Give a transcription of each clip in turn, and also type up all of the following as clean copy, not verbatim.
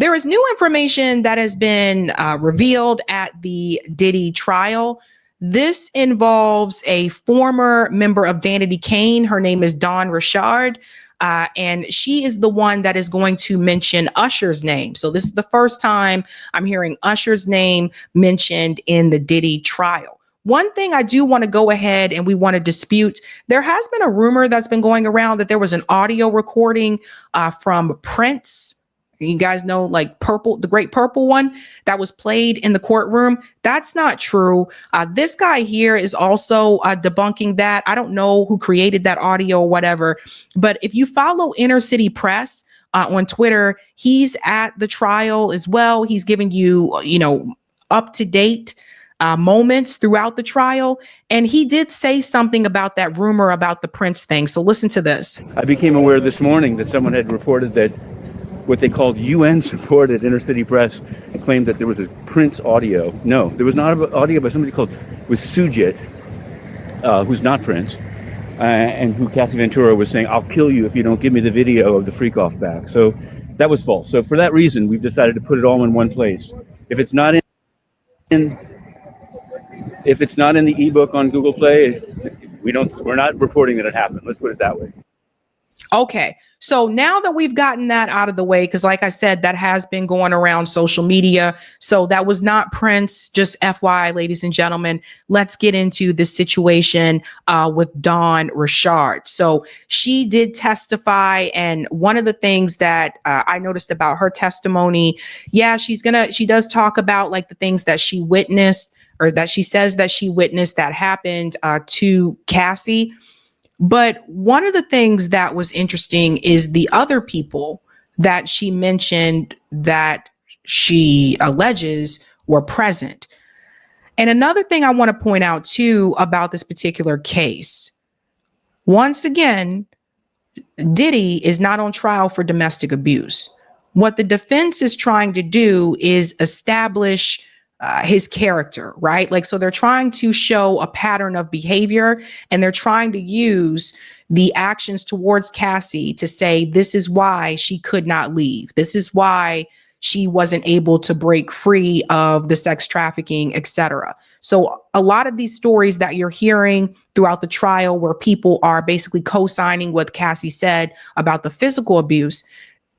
There is new information that has been revealed at the Diddy trial. This involves a former member of Danity Kane. Her name is Dawn Richard. And she is the one that is going to mention Usher's name. So this is the first time I'm hearing Usher's name mentioned in the Diddy trial. One thing I do want to go ahead and we want to dispute, there has been a rumor that's been going around that there was an audio recording from Prince. You guys know, like Purple, the Great Purple one that was played in the courtroom. That's not true. This guy here is also debunking that. I don't know who created that audio or whatever, but if you follow Inner City Press on Twitter, he's at the trial as well. He's giving you, up to date moments throughout the trial. And he did say something about that rumor about the Prince thing. So listen to this. I became aware this morning that someone had reported that what they called UN-supported Inner City Press claimed that there was a Prince audio. No, there was not an audio by somebody called Sujit, who's not Prince, and who Cassie Ventura was saying, "I'll kill you if you don't give me the video of the freak off back." So that was false. So for that reason, we've decided to put it all in one place. If it's not in the ebook on Google Play, we're not reporting that it happened. Let's put it that way. Okay, so now that we've gotten that out of the way, because like I said, that has been going around social media. So that was not Prince, just FYI, ladies and gentlemen. Let's get into this situation with Dawn Richard. So she did testify. And one of the things that I noticed about her testimony, she does talk about like the things that she witnessed or that she says that she witnessed that happened to Cassie. But one of the things that was interesting is the other people that she mentioned that she alleges were present. And another thing I want to point out too about this particular case, once again, Diddy is not on trial for domestic abuse. What the defense is trying to do is establish his character, right? Like, so they're trying to show a pattern of behavior and they're trying to use the actions towards Cassie to say, this is why she could not leave. This is why she wasn't able to break free of the sex trafficking, etc. So a lot of these stories that you're hearing throughout the trial where people are basically co-signing what Cassie said about the physical abuse,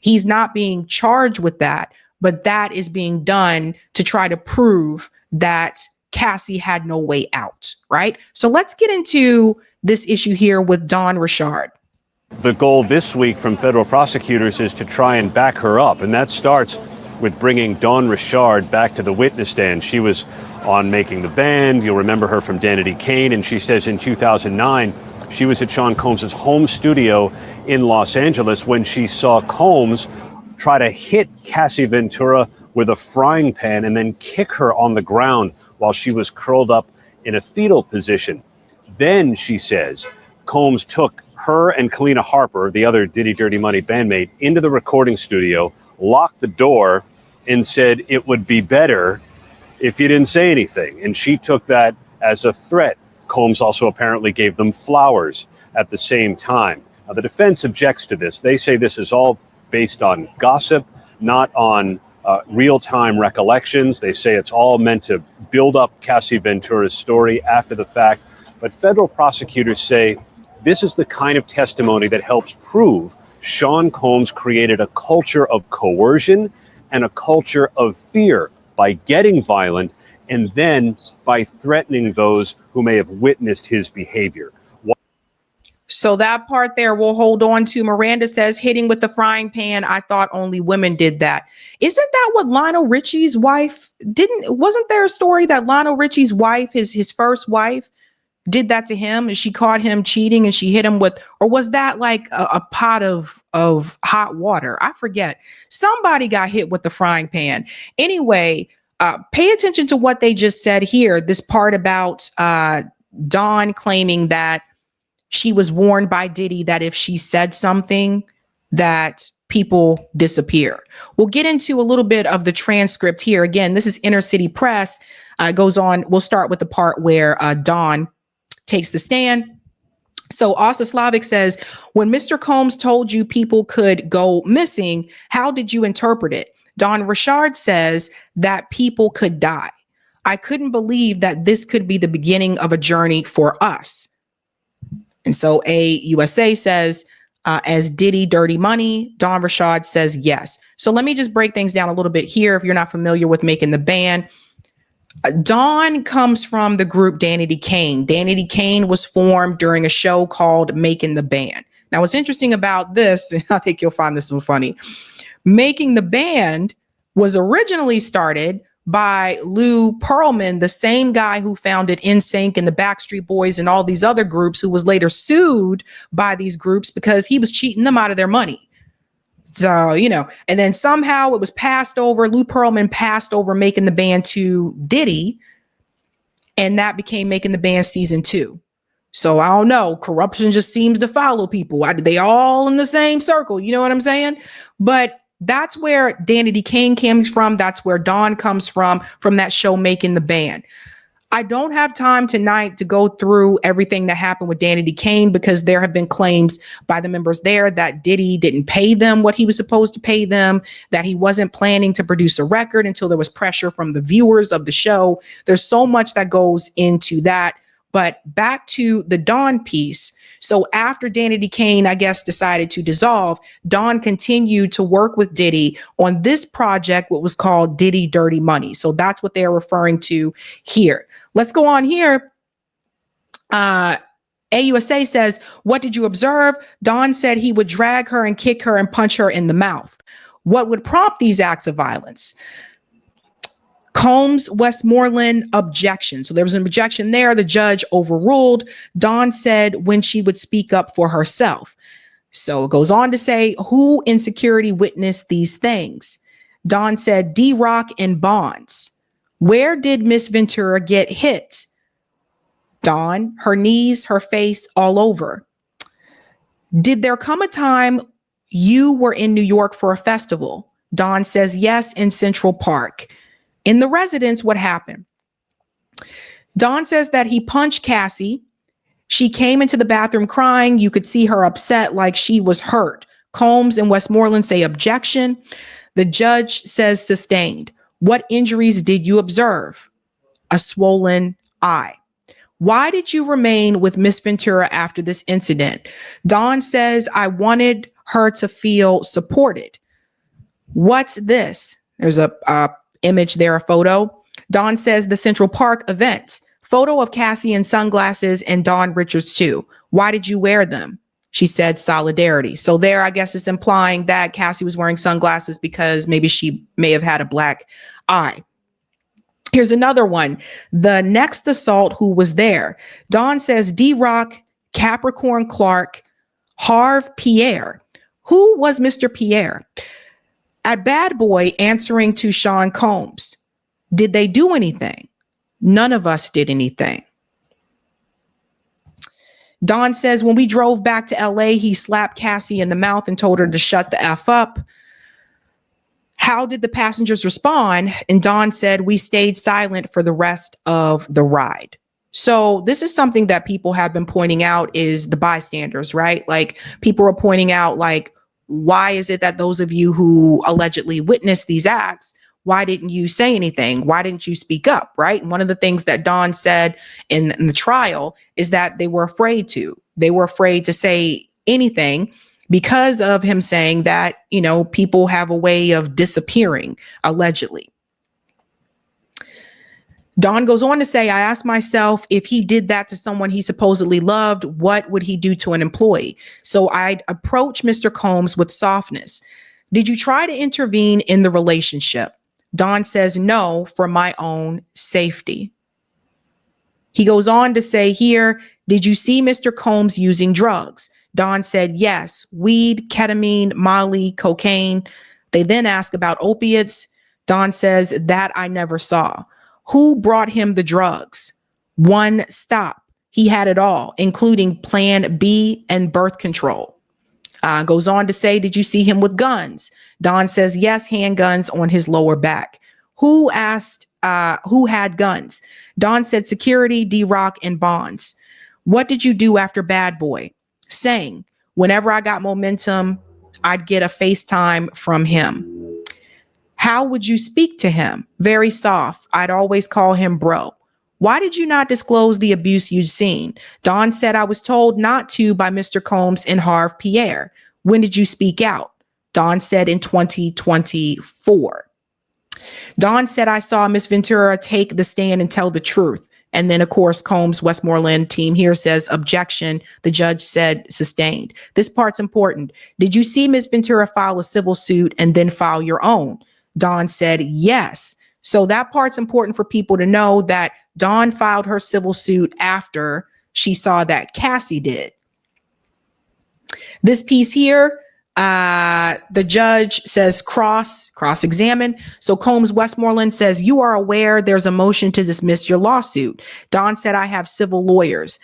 he's not being charged with that. But that is being done to try to prove that Cassie had no way out, right? So let's get into this issue here with Dawn Richard. The goal this week from federal prosecutors is to try and back her up. And that starts with bringing Dawn Richard back to the witness stand. She was on Making the Band. You'll remember her from Danity Kane. And she says in 2009, she was at Sean Combs's home studio in Los Angeles when she saw Combs try to hit Cassie Ventura with a frying pan and then kick her on the ground while she was curled up in a fetal position. Then, she says, Combs took her and Kalina Harper, the other Diddy Dirty Money bandmate, into the recording studio, locked the door, and said it would be better if you didn't say anything. And she took that as a threat. Combs also apparently gave them flowers at the same time. Now, the defense objects to this. They say this is all based on gossip, not on real-time recollections. They say it's all meant to build up Cassie Ventura's story after the fact. But federal prosecutors say this is the kind of testimony that helps prove Sean Combs created a culture of coercion and a culture of fear by getting violent and then by threatening those who may have witnessed his behavior. So that part there we'll hold on to. Miranda says, hitting with the frying pan, I thought only women did that. Isn't that what Lionel Richie's wife wasn't there a story that Lionel Richie's wife, his first wife, did that to him and she caught him cheating and she hit him with, or was that like a pot of hot water? I forget. Somebody got hit with the frying pan. Anyway, pay attention to what they just said here. This part about Dawn claiming that she was warned by Diddy that if she said something that people disappear. We'll get into a little bit of the transcript here. Again, this is Inner City Press. Goes on. We'll start with the part where Dawn takes the stand. So Asa Slavic says, when Mr. Combs told you people could go missing, how did you interpret it? Don Richard says that people could die. I couldn't believe that this could be the beginning of a journey for us. And so AUSA says, as Diddy Dirty Money, Don Richard says yes. So let me just break things down a little bit here. If you're not familiar with Making the Band, Don comes from the group Danity Kane. Danity Kane was formed during a show called Making the Band. Now, what's interesting about this, and I think you'll find this one funny, Making the Band was originally started by Lou Pearlman, the same guy who founded NSYNC and the Backstreet Boys and all these other groups, who was later sued by these groups because he was cheating them out of their money. So, and then somehow it was passed over. Lou Pearlman passed over Making the Band to Diddy, and that became Making the Band season 2. So I don't know. Corruption just seems to follow people. They all in the same circle. You know what I'm saying? But that's where Danity Kane comes from. That's where Don comes from that show Making the Band. I don't have time tonight to go through everything that happened with Danity Kane, because there have been claims by the members there that Diddy didn't pay them what he was supposed to pay them, that he wasn't planning to produce a record until there was pressure from the viewers of the show. There's so much that goes into that. But back to the Don piece. So after Danity Kane, I guess, decided to dissolve, Don continued to work with Diddy on this project, what was called Diddy Dirty Money. So that's what they're referring to here. Let's go on here. AUSA says, what did you observe? Don said he would drag her and kick her and punch her in the mouth. What would prompt these acts of violence? Combs Westmoreland objection. So there was an objection there. The judge overruled. Don said when she would speak up for herself. So it goes on to say, who in security witnessed these things? Don said D-Rock and Bonds. Where did Miss Ventura get hit? Don, her knees, her face, all over. Did there come a time you were in New York for a festival? Don says yes, in Central Park. In the residence, what happened? Don says that he punched Cassie. She came into the bathroom crying. You could see her upset, like she was hurt. Combs and Westmoreland say objection. The judge says sustained. What injuries did you observe? A swollen eye. Why did you remain with Miss Ventura after this incident? Don says, I wanted her to feel supported. What's this? There's a image there, a photo. Don says the Central Park event. Photo of Cassie in sunglasses and Dawn Richards too. Why did you wear them? She said solidarity. So there, I guess it's implying that Cassie was wearing sunglasses because maybe she may have had a black eye. Here's another one. The next assault, who was there? Don says D-Rock, Capricorn Clark, Harv Pierre. Who was Mr. Pierre? At Bad Boy, answering to Sean Combs. Did they do anything? None of us did anything. Don says when we drove back to LA, he slapped Cassie in the mouth and told her to shut the F up. How did the passengers respond? And Don said, we stayed silent for the rest of the ride. So this is something that people have been pointing out, is the bystanders, right? Like, people are pointing out, like, why is it that those of you who allegedly witnessed these acts, why didn't you say anything? Why didn't you speak up, right? And one of the things that Don said in the trial is that they were afraid to. They were afraid to say anything because of him saying that, people have a way of disappearing, allegedly. Don goes on to say, I asked myself, if he did that to someone he supposedly loved, what would he do to an employee? So I'd approach Mr. Combs with softness. Did you try to intervene in the relationship? Don says no, for my own safety. He goes on to say here, did you see Mr. Combs using drugs? Don said yes, weed, ketamine, Molly, cocaine. They then ask about opiates. Don says that I never saw. Who brought him the drugs? One stop. He had it all, including Plan B and birth control. Goes on to say, did you see him with guns? Don says, yes, handguns on his lower back. Who asked, who had guns? Don said security, D-Rock, and Bonds. What did you do after Bad Boy? Sang. Whenever I got momentum, I'd get a FaceTime from him. How would you speak to him? Very soft. I'd always call him bro. Why did you not disclose the abuse you'd seen? Dawn said, I was told not to by Mr. Combs and Harve Pierre. When did you speak out? Dawn said in 2024. Dawn said, I saw Miss Ventura take the stand and tell the truth. And then, of course, Combs Westmoreland team here says objection. The judge said sustained. This part's important. Did you see Miss Ventura file a civil suit and then file your own? Dawn said yes. So that part's important for people to know, that Dawn filed her civil suit after she saw that Cassie did. This piece here, the judge says cross-examine. So Combs Westmoreland says, you are aware there's a motion to dismiss your lawsuit. Dawn said, I have civil lawyers.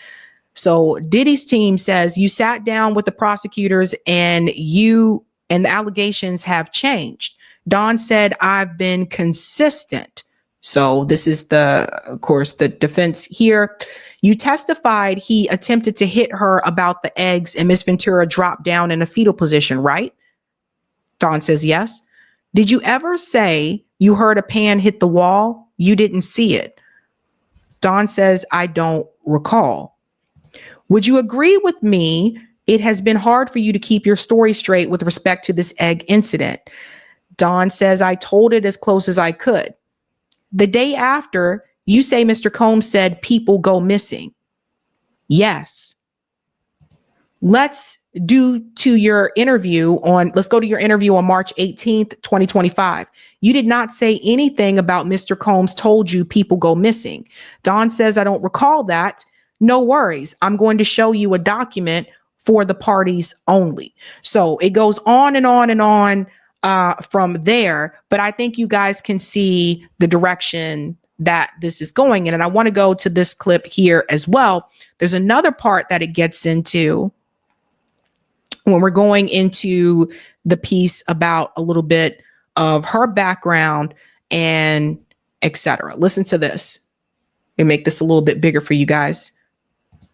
So Diddy's team says, you sat down with the prosecutors and the allegations have changed. Dawn said, I've been consistent. So this is of course, the defense here. You testified he attempted to hit her about the eggs and Miss Ventura dropped down in a fetal position, right? Dawn says, yes. Did you ever say you heard a pan hit the wall? You didn't see it. Dawn says, I don't recall. Would you agree with me? It has been hard for you to keep your story straight with respect to this egg incident. Dawn says, I told it as close as I could. The day after, you say Mr. Combs said people go missing. Yes. Let's go to your interview on March 18th, 2025. You did not say anything about Mr. Combs told you people go missing. Dawn says, I don't recall that. No worries. I'm going to show you a document for the parties only. So it goes on and on and on from there. But I think you guys can see the direction that this is going in. And I want to go to this clip here as well. There's another part that it gets into when we're going into the piece about a little bit of her background and etc. Listen to this and make this a little bit bigger for you guys.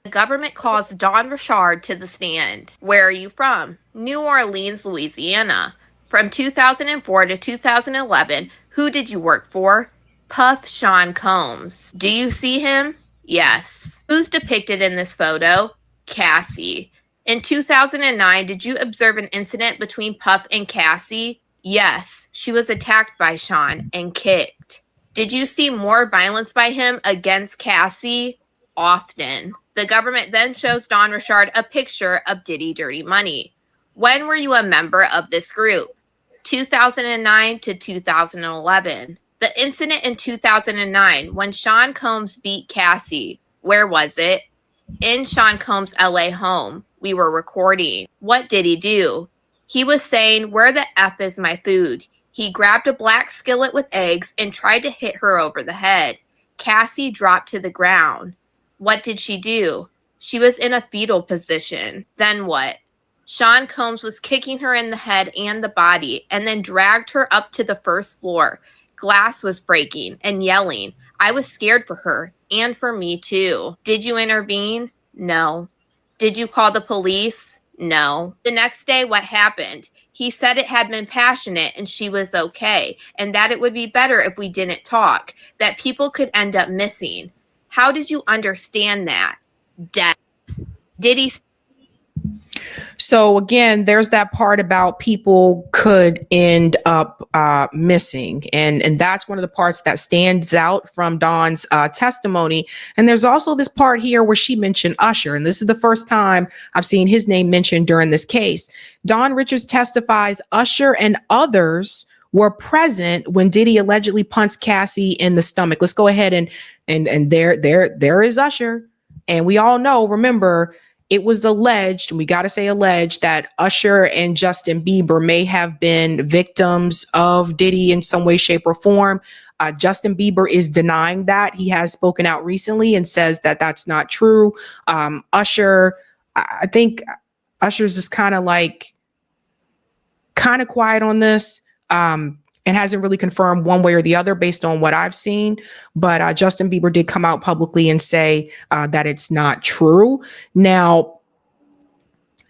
The government calls Dawn Richard to the stand. Where are you from? New Orleans, Louisiana. From 2004 to 2011, who did you work for? Puff Sean Combs. Do you see him? Yes. Who's depicted in this photo? Cassie. In 2009, did you observe an incident between Puff and Cassie? Yes. She was attacked by Sean and kicked. Did you see more violence by him against Cassie? Often. The government then shows Dawn Richard a picture of Diddy Dirty Money. When were you a member of this group? 2009 to 2011. The incident in 2009 when Sean Combs beat Cassie, where was it? In Sean Combs' LA home. We were recording. What did he do? He was saying, where the F is my food? He grabbed a black skillet with eggs and tried to hit her over the head. Cassie dropped to the ground. What did she do? She was in a fetal position. Then what? Sean Combs was kicking her in the head and the body and then dragged her up to the first floor. Glass was breaking and yelling. I was scared for her and for me too. Did you intervene? No. Did you call the police? No. The next day, what happened? He said it had been passionate and she was okay, and that it would be better if we didn't talk, that people could end up missing. How did you understand that? Death. Did he? So again, there's that part about people could end up missing. And that's one of the parts that stands out from Dawn's testimony. And there's also this part here where she mentioned Usher. And this is the first time I've seen his name mentioned during this case. Dawn Richards testifies Usher and others were present when Diddy allegedly punched Cassie in the stomach. Let's go ahead and there is Usher. And we all know, remember, it was alleged, and we got to say alleged, that Usher and Justin Bieber may have been victims of Diddy in some way, shape, or form. Justin Bieber is denying that. He has spoken out recently and says that that's not true. Usher, I think Usher's just kind of quiet on this. And hasn't really confirmed one way or the other based on what I've seen. But Justin Bieber did come out publicly and say that it's not true. Now,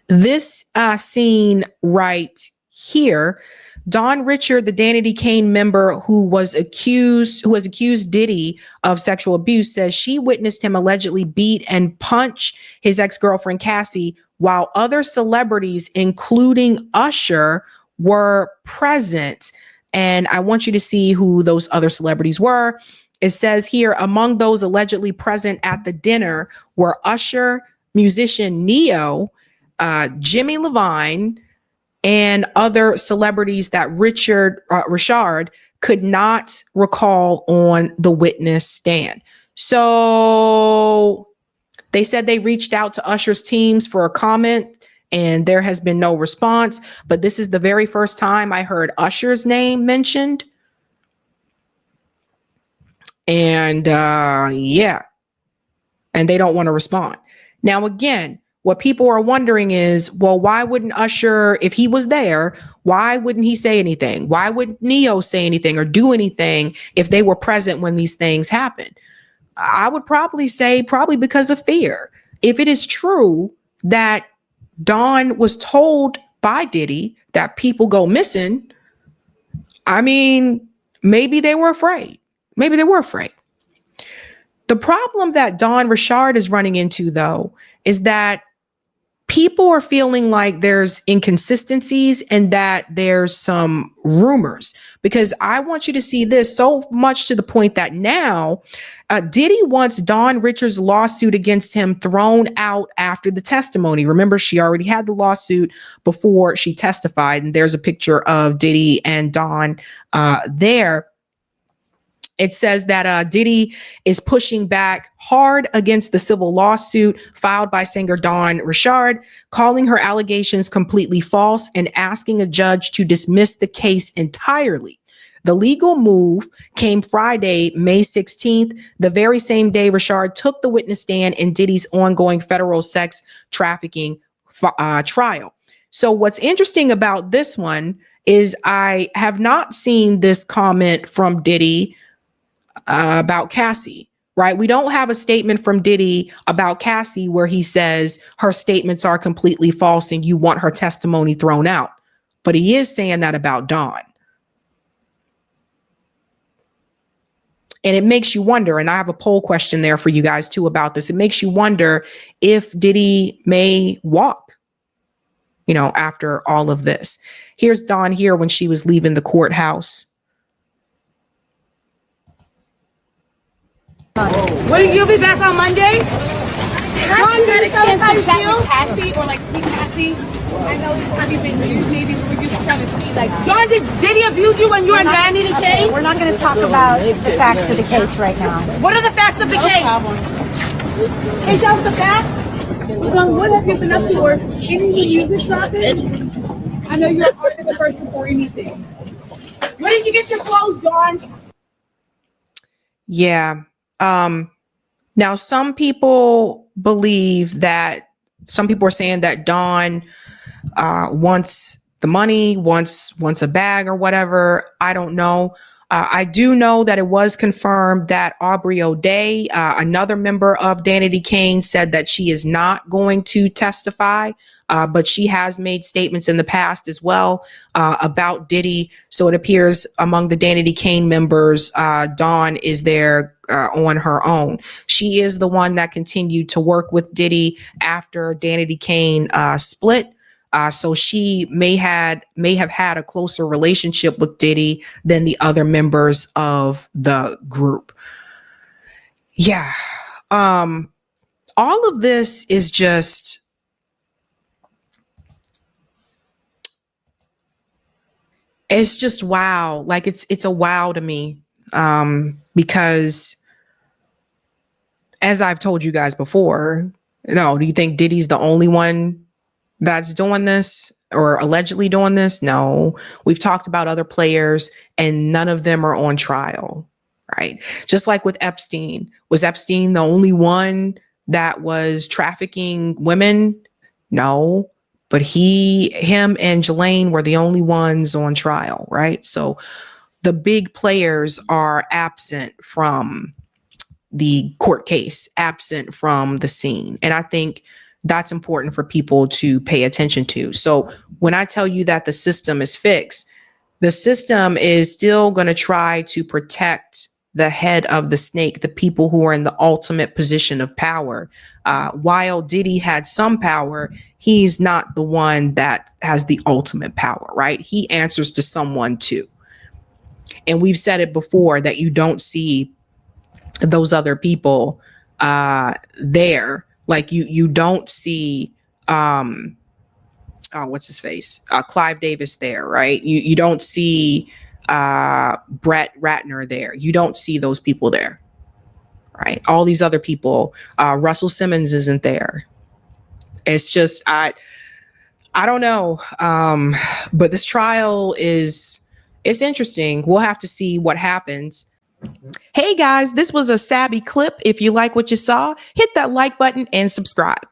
this scene right here. Dawn Richard, the Danity Kane member who has accused Diddy of sexual abuse, says she witnessed him allegedly beat and punch his ex-girlfriend Cassie while other celebrities, including Usher, were present. And I want you to see who those other celebrities were. It says here, among those allegedly present at the dinner were Usher, musician Neo, Jimmy Levine, and other celebrities that Richard could not recall on the witness stand. So they said they reached out to Usher's teams for a comment, and there has been no response. But this is the very first time I heard Usher's name mentioned. And yeah, and they don't want to respond. Now, again, what people are wondering is, well, why wouldn't Usher, if he was there, why wouldn't he say anything? Why would Neo say anything or do anything if they were present when these things happen? I would probably say because of fear. If it is true that Dawn was told by Diddy that people go missing, I mean, maybe they were afraid. Maybe they were afraid. The problem that Dawn Richard is running into, though, is that people are feeling like there's inconsistencies and that there's some rumors, because I want you to see this so much to the point that now Diddy wants Dawn Richard's lawsuit against him thrown out after the testimony. Remember, she already had the lawsuit before she testified, and there's a picture of Diddy and Dawn there. It says that Diddy is pushing back hard against the civil lawsuit filed by singer Dawn Richard, calling her allegations completely false and asking a judge to dismiss the case entirely. The legal move came Friday, May 16th, the very same day Richard took the witness stand in Diddy's ongoing federal sex trafficking trial. So what's interesting about this one is I have not seen this comment from Diddy about Cassie, right? We don't have a statement from Diddy about Cassie where he says her statements are completely false and you want her testimony thrown out. But he is saying that about Dawn. And it makes you wonder, and I have a poll question there for you guys too about this. It makes you wonder if Diddy may walk, after all of this. Here's Dawn here when she was leaving the courthouse. You'll be back on Monday? Have you had a chance to chat with Cassie or see Cassie? I know this hasn't been used maybe for you to kind of see Dawn, did he abuse you when you were in Vanity K? We're not going to talk about the facts of the case right now. What are the facts of the case? Can you tell us the facts? What have you been up to? Or any music dropping? I know you're part of the first before anything. Where did you get your clothes, Dawn? Yeah. Now some people are saying that Dawn wants the money, wants a bag or whatever. I don't know. I do know that it was confirmed that Aubrey O'Day, another member of Danity Kane, said that she is not going to testify, but she has made statements in the past as well about Diddy. So it appears among the Danity Kane members, Dawn is there on her own. She is the one that continued to work with Diddy after Danity Kane split. So she may have had a closer relationship with Diddy than the other members of the group. Yeah. All of this is just, it's just wow. Like it's a wow to me. Because as I've told you guys before, do you think Diddy's the only one that's doing this or allegedly doing this? No, we've talked about other players and none of them are on trial, right? Just like with Epstein. Was Epstein the only one that was trafficking women? No, but him and Ghislaine were the only ones on trial, right? So the big players are absent from the court case, absent from the scene. And I think that's important for people to pay attention to. So when I tell you that the system is fixed, the system is still going to try to protect the head of the snake, the people who are in the ultimate position of power. While Diddy had some power, he's not the one that has the ultimate power, right? He answers to someone too. And we've said it before that you don't see those other people there. Like you don't see what's his face? Clive Davis there, right? You don't see Brett Ratner there. You don't see those people there, right? All these other people, Russell Simmons isn't there. It's just, I don't know. But this trial it's interesting. We'll have to see what happens. Hey guys, this was a Sabby clip. If you like what you saw, hit that like button and subscribe.